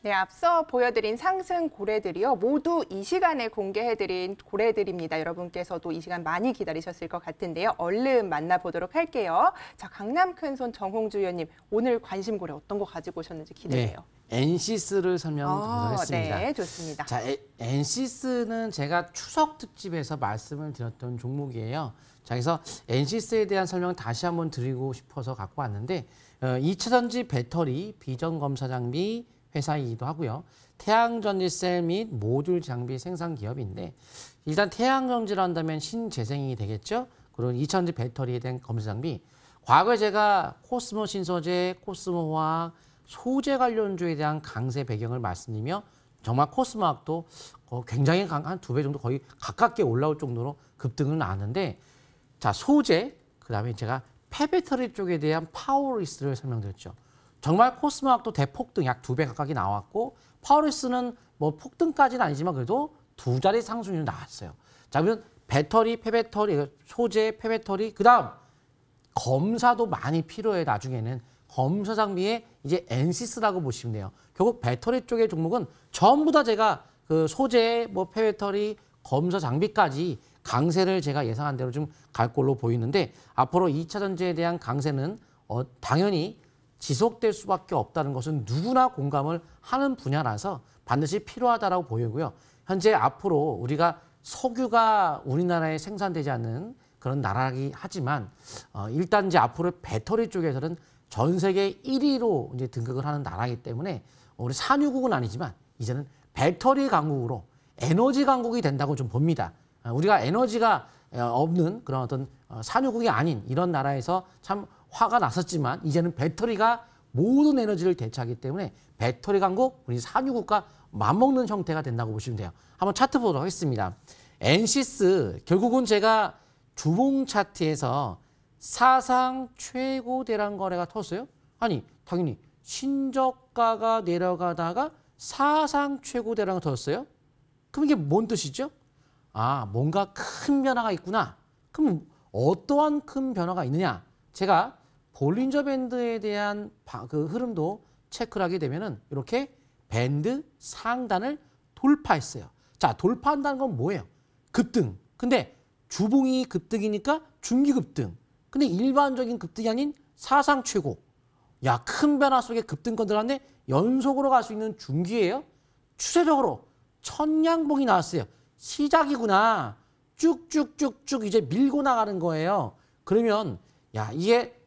네, 앞서 보여드린 상승 고래들이요. 모두 이 시간에 공개해드린 고래들입니다. 여러분께서도 이 시간 많이 기다리셨을 것 같은데요. 얼른 만나보도록 할게요. 자, 강남 큰손 정홍주 위원님, 오늘 관심 고래 어떤 거 가지고 오셨는지 기대돼요. 네, 엔시스를 설명드리도록 하겠습니다. 네, 좋습니다. 자, 엔시스는 제가 추석 특집에서 말씀을 드렸던 종목이에요. 자, 그래서 엔시스에 대한 설명을 다시 한번 드리고 싶어서 갖고 왔는데 2차전지 배터리, 비전 검사 장비 회사이기도 하고요. 태양전지셀 및 모듈 장비 생산 기업인데 일단 태양전지를 한다면 신재생이 되겠죠. 그리고 2차전지 배터리에 대한 검사 장비. 과거에 제가 코스모 신소재, 코스모 화학, 소재 관련주에 대한 강세 배경을 말씀드리며 정말 코스모학도 굉장히 한 2배 정도 거의 가깝게 올라올 정도로 급등을 나왔는데 자, 소재, 그다음에 제가 폐배터리 쪽에 대한 파워리스를 설명드렸죠. 정말 코스모학도 대폭등 약 2배 가까이 나왔고 파워리스는 뭐 폭등까지는 아니지만 그래도 2자리 상승률이 나왔어요. 자, 그러면 배터리, 폐배터리, 소재, 폐배터리, 그다음 검사도 많이 필요해. 나중에는 검사 장비에 이제 엔시스라고 보시면 돼요. 결국 배터리 쪽의 종목은 전부 다 제가 그 소재, 뭐 폐배터리, 검사 장비까지 강세를 제가 예상한 대로 좀 갈 걸로 보이는데 앞으로 2차 전지에 대한 강세는 당연히 지속될 수밖에 없다는 것은 누구나 공감을 하는 분야라서 반드시 필요하다라고 보이고요. 현재 앞으로 우리가 석유가 우리나라에 생산되지 않는 그런 나라이긴 하지만 일단 이제 앞으로 배터리 쪽에서는 전 세계 1위로 이제 등극을 하는 나라이기 때문에 우리 산유국은 아니지만 이제는 배터리 강국으로 에너지 강국이 된다고 좀 봅니다. 우리가 에너지가 없는 그런 어떤 산유국이 아닌 이런 나라에서 참 화가 났었지만 이제는 배터리가 모든 에너지를 대체하기 때문에 배터리 강국, 우리 산유국과 맞먹는 형태가 된다고 보시면 돼요. 한번 차트 보도록 하겠습니다. 엔시스, 결국은 제가 주봉 차트에서 사상 최고 대량 거래가 터졌어요? 아니, 당연히 신저가가 내려가다가 사상 최고 대량이 터졌어요? 그럼 이게 뭔 뜻이죠? 아, 뭔가 큰 변화가 있구나. 그럼 어떠한 큰 변화가 있느냐? 제가 볼린저 밴드에 대한 그 흐름도 체크를 하게 되면은 이렇게 밴드 상단을 돌파했어요. 자, 돌파한다는 건 뭐예요? 급등. 근데 주봉이 급등이니까 중기 급등. 근데 일반적인 급등이 아닌 사상 최고. 야, 큰 변화 속에 급등권 들어갔는데 연속으로 갈 수 있는 중기예요. 추세적으로 천냥봉이 나왔어요. 시작이구나. 쭉쭉쭉쭉 이제 밀고 나가는 거예요. 그러면 야, 이게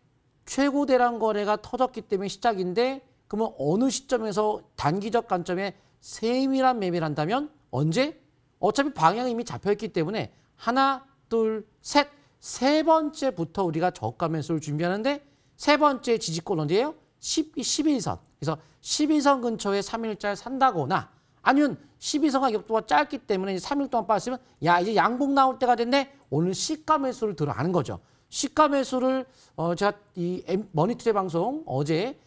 최고 대량 거래가 터졌기 때문에 시작인데 그러면 어느 시점에서 단기적 관점에 세밀한 매매를 한다면 언제? 어차피 방향이 이미 잡혀있기 때문에 하나, 둘, 셋, 세 번째부터 우리가 저가 매수를 준비하는데 세 번째 지지권 어디예요? 11선. 그래서 11선 근처에 3일짜리 산다거나 아니면 12선과 격도가 짧기 때문에 3일 동안 빠졌으면 야, 이제 양봉 나올 때가 됐네. 오늘 시가 매수를 들어가는 거죠. 시가 매수를 제가 이 머니투데이 방송 어제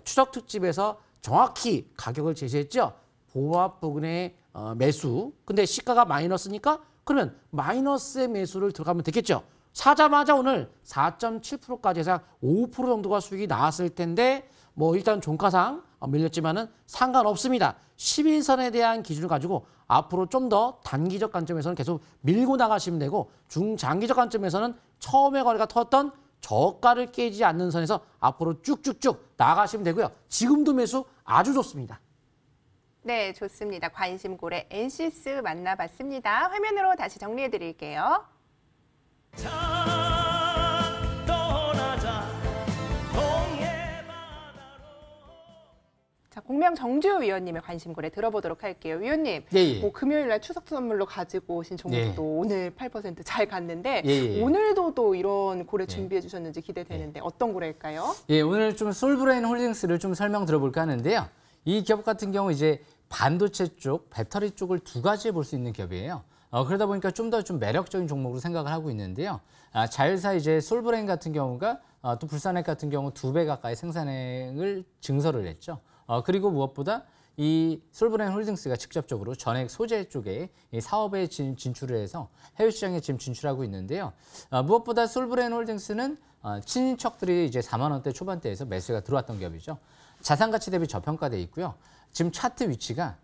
추석 특집에서 정확히 가격을 제시했죠. 보합 부근의 매수. 근데 시가가 마이너스니까 그러면 마이너스의 매수를 들어가면 되겠죠. 사자마자 오늘 4.7%까지 해서 5% 정도가 수익이 나왔을 텐데 뭐 일단 종가상 밀렸지만은 상관없습니다. 11선에 대한 기준을 가지고 앞으로 좀 더 단기적 관점에서는 계속 밀고 나가시면 되고 중장기적 관점에서는 처음에 거래가 터졌던 저가를 깨지 않는 선에서 앞으로 쭉쭉쭉 나가시면 되고요. 지금도 매수 아주 좋습니다. 네, 좋습니다. 관심고래 엔시스 만나봤습니다. 화면으로 다시 정리해 드릴게요. 자, 공명 정주 위원님의 관심고래 들어보도록 할게요. 위원님, 예. 뭐 금요일 날 추석 선물로 가지고 오신 종목도 오늘 8% 잘 갔는데 예. 오늘도 또 이런 고래 준비해 주셨는지 기대되는데 어떤 고래일까요? 예, 오늘 좀 솔브레인 홀딩스를 좀 설명 들어볼까 하는데요. 이 기업 같은 경우 이제 반도체 쪽, 배터리 쪽을 두 가지에 볼 수 있는 기업이에요. 그러다 보니까 좀 더 좀 매력적인 종목으로 생각을 하고 있는데요. 자율사 이제 솔브레인 같은 경우가 또 불산액 같은 경우 2배 가까이 생산액을 증설을 했죠. 그리고 무엇보다 이 솔브레인 홀딩스가 직접적으로 전액 소재 쪽에 이 사업에 진출을 해서 해외 시장에 지금 진출하고 있는데요. 무엇보다 솔브레인 홀딩스는 친인척들이 이제 4만 원대 초반대에서 매수가 들어왔던 기업이죠. 자산 가치 대비 저평가돼 있고요. 지금 차트 위치가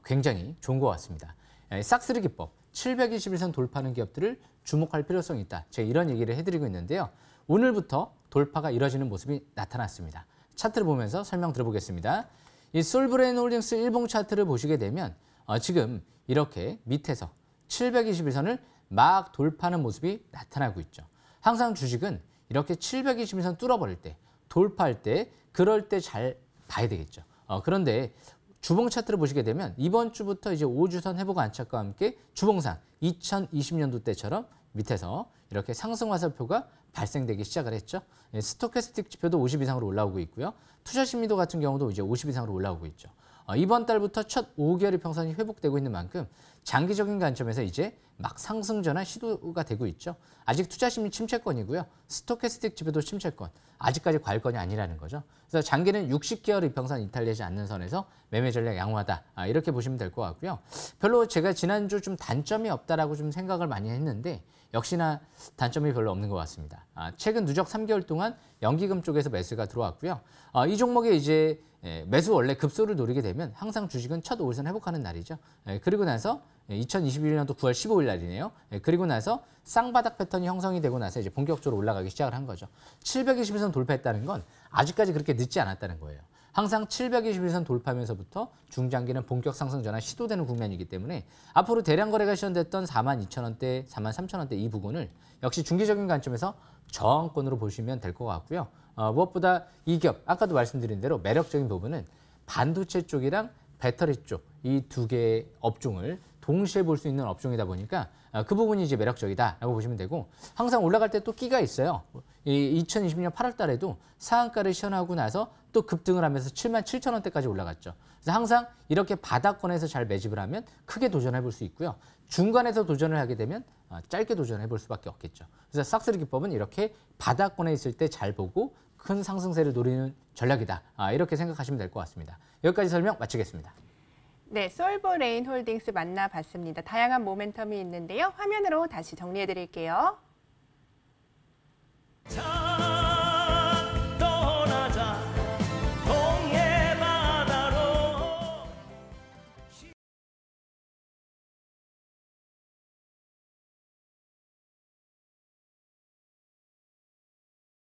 굉장히 좋은 것 같습니다. 싹쓸이 기법, 721선 돌파하는 기업들을 주목할 필요성이 있다. 제가 이런 얘기를 해드리고 있는데요. 오늘부터 돌파가 이뤄지는 모습이 나타났습니다. 차트를 보면서 설명 들어보겠습니다. 이 솔브레인 홀딩스 일봉 차트를 보시게 되면 지금 이렇게 밑에서 721선을 막 돌파하는 모습이 나타나고 있죠. 항상 주식은 이렇게 721선 뚫어버릴 때, 돌파할 때, 그럴 때 잘 봐야 되겠죠. 그런데 주봉 차트를 보시게 되면 이번 주부터 이제 5주선 회복 안착과 함께 주봉상 2020년도 때처럼 밑에서 이렇게 상승 화살표가 발생되기 시작을 했죠. 스토캐스틱 지표도 50 이상으로 올라오고 있고요. 투자 심리도 같은 경우도 이제 50 이상으로 올라오고 있죠. 이번 달부터 첫 5개월의 평선이 회복되고 있는 만큼 장기적인 관점에서 이제 막 상승 전환 시도가 되고 있죠. 아직 투자 심리 침체권이고요. 스토캐스틱 지표도 침체권. 아직까지 과열권이 아니라는 거죠. 그래서 장기는 60개월 이평선 이탈되지 않는 선에서 매매 전략 양호하다. 이렇게 보시면 될 것 같고요. 별로 제가 지난주 좀 단점이 없다라고 좀 생각을 많이 했는데 역시나 단점이 별로 없는 것 같습니다. 최근 누적 3개월 동안 연기금 쪽에서 매수가 들어왔고요. 이 종목에 이제 매수 원래 급소를 노리게 되면 항상 주식은 첫 5일선 회복하는 날이죠. 그리고 나서 2021년도 9월 15일 날이네요. 그리고 나서 쌍바닥 패턴이 형성이 되고 나서 이제 본격적으로 올라가기 시작을 한 거죠. 721선 돌파했다는 건 아직까지 그렇게 늦지 않았다는 거예요. 항상 721선 돌파하면서부터 중장기는 본격 상승 전환 시도되는 국면이기 때문에 앞으로 대량 거래가 시현됐던 42,000원대, 43,000원대 이 부분을 역시 중기적인 관점에서 저항권으로 보시면 될 것 같고요. 무엇보다 이 기업, 아까도 말씀드린 대로 매력적인 부분은 반도체 쪽이랑 배터리 쪽 이 두 개의 업종을 동시에 볼 수 있는 업종이다 보니까 그 부분이 이제 매력적이다라고 보시면 되고 항상 올라갈 때 또 끼가 있어요. 2020년 8월 달에도 상한가를 시현하고 나서 또 급등을 하면서 77,000원대까지 올라갔죠. 그래서 항상 이렇게 바닥권에서 잘 매집을 하면 크게 도전해 볼 수 있고요. 중간에서 도전을 하게 되면 짧게 도전해 볼 수밖에 없겠죠. 그래서 싹쓸이 기법은 이렇게 바닥권에 있을 때 잘 보고 큰 상승세를 노리는 전략이다. 이렇게 생각하시면 될 것 같습니다. 여기까지 설명 마치겠습니다. 네, 솔브레인 홀딩스 만나봤습니다. 다양한 모멘텀이 있는데요. 화면으로 다시 정리해 드릴게요.